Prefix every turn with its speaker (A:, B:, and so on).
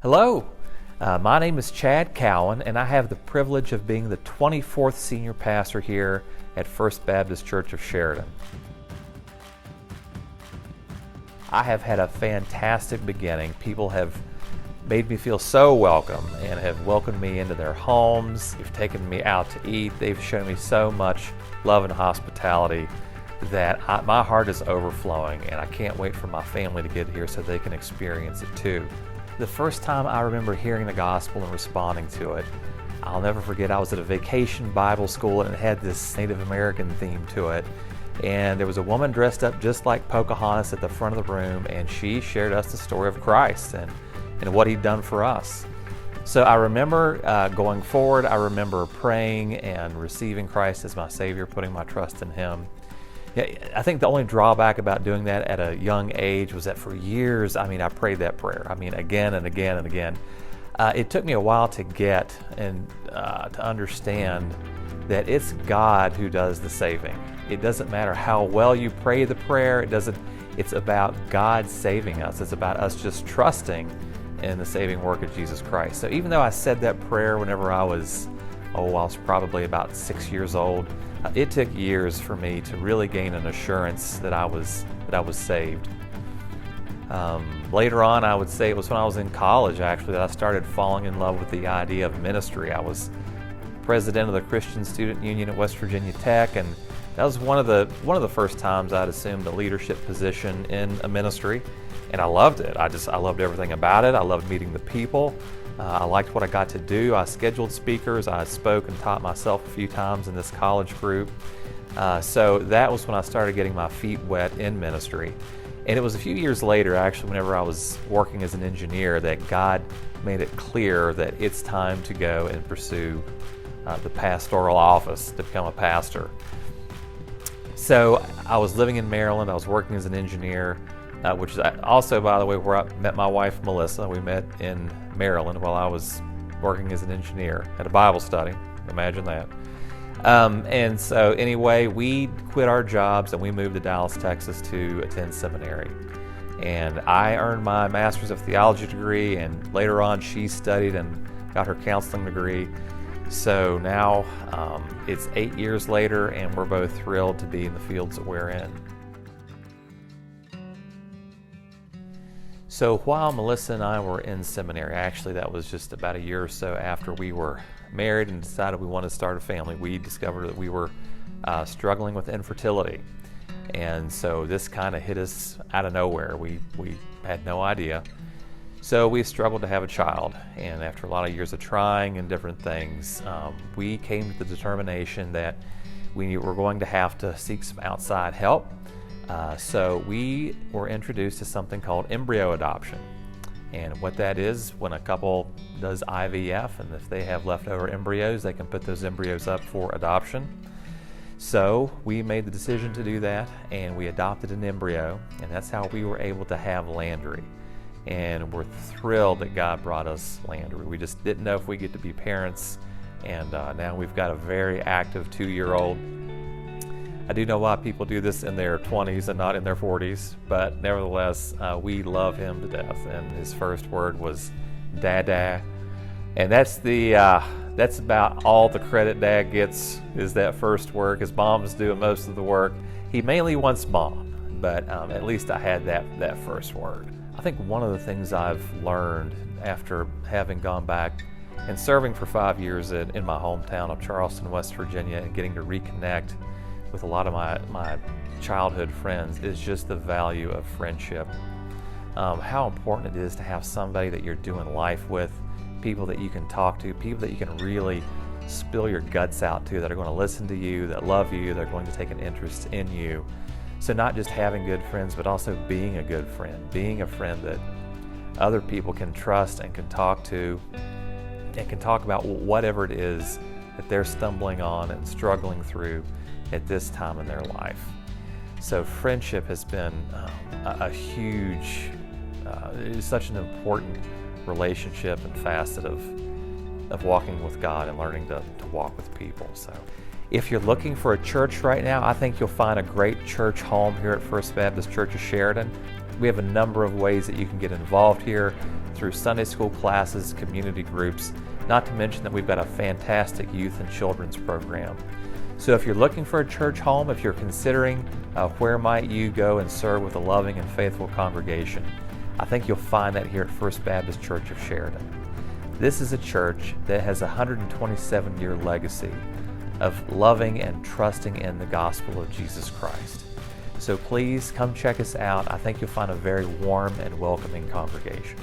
A: Hello, my name is Chad Cowan, and I have the privilege of being the 24th senior pastor here at First Baptist Church of Sheridan. I have had a fantastic beginning. People have made me feel so welcome and have welcomed me into their homes. They've taken me out to eat. They've shown me so much love and hospitality that my heart is overflowing, and I can't wait for my family to get here so they can experience it too. The first time I remember hearing the gospel and responding to it, I'll never forget. I was at a vacation Bible school and it had this Native American theme to it. And there was a woman dressed up just like Pocahontas at the front of the room, and she shared us the story of Christ and what He'd done for us. So I remember going forward, I remember praying and receiving Christ as my Savior, putting my trust in Him. Yeah, I think the only drawback about doing that at a young age was that for years, I prayed that prayer. Again and again and again. It took me a while to get and to understand that it's God who does the saving. It doesn't matter how well you pray the prayer. It's about God saving us. It's about us just trusting in the saving work of Jesus Christ. So even though I said that prayer whenever I was probably about 6 years old, it took years for me to really gain an assurance that I was saved. Later on, I would say it was when I was in college, actually, that I started falling in love with the idea of ministry. I was president of the Christian Student Union at West Virginia Tech, and that was one of the first times I'd assumed a leadership position in a ministry, and I loved it. I loved everything about it. I loved meeting the people. I liked what I got to do. I scheduled speakers. I spoke and taught myself a few times in this college group. So that was when I started getting my feet wet in ministry. And it was a few years later, actually, whenever I was working as an engineer, that God made it clear that it's time to go and pursue the pastoral office, to become a pastor. So I was living in Maryland. I was working as an engineer, which is also, by the way, where I met my wife, Melissa. We met in Maryland while I was working as an engineer at a Bible study. Imagine that. And so anyway, we quit our jobs and we moved to Dallas, Texas to attend seminary. And I earned my Master's of Theology degree, and later on she studied and got her counseling degree. So now it's 8 years later, and we're both thrilled to be in the fields that we're in. So while Melissa and I were in seminary, actually that was just about a year or so after we were married and decided we wanted to start a family, we discovered that we were struggling with infertility. And so this kind of hit us out of nowhere. We had no idea. So we struggled to have a child, and after a lot of years of trying and different things, we came to the determination that we were going to have to seek some outside help. So we were introduced to something called embryo adoption. And what that is, when a couple does IVF, and if they have leftover embryos, they can put those embryos up for adoption. So we made the decision to do that, and we adopted an embryo, and that's how we were able to have Landry. And we're thrilled that God brought us Landry. We just didn't know if we get to be parents, and now we've got a very active 2-year-old. I do know why people do this in their 20s and not in their 40s, but nevertheless, we love him to death. And his first word was Dada, and that's about all the credit Dad gets, is that first word, because Mom's doing most of the work. He mainly wants Mom, but at least I had that first word. I think one of the things I've learned after having gone back and serving for 5 years in my hometown of Charleston, West Virginia, and getting to reconnect with a lot of my childhood friends, is just the value of friendship. How important it is to have somebody that you're doing life with, people that you can talk to, people that you can really spill your guts out to, that are going to listen to you, that love you, that are going to take an interest in you. So not just having good friends, but also being a good friend, being a friend that other people can trust and can talk to, and can talk about whatever it is that they're stumbling on and struggling through at this time in their life. So friendship has been a huge, it is such an important relationship and facet of walking with God and learning to walk with people. So if you're looking for a church right now, I think you'll find a great church home here at First Baptist Church of Sheridan. We have a number of ways that you can get involved here through Sunday school classes, community groups, not to mention that we've got a fantastic youth and children's program. So if you're looking for a church home, if you're considering where might you go and serve with a loving and faithful congregation, I think you'll find that here at First Baptist Church of Sheridan. This is a church that has a 127-year legacy of loving and trusting in the gospel of Jesus Christ. So please come check us out. I think you'll find a very warm and welcoming congregation.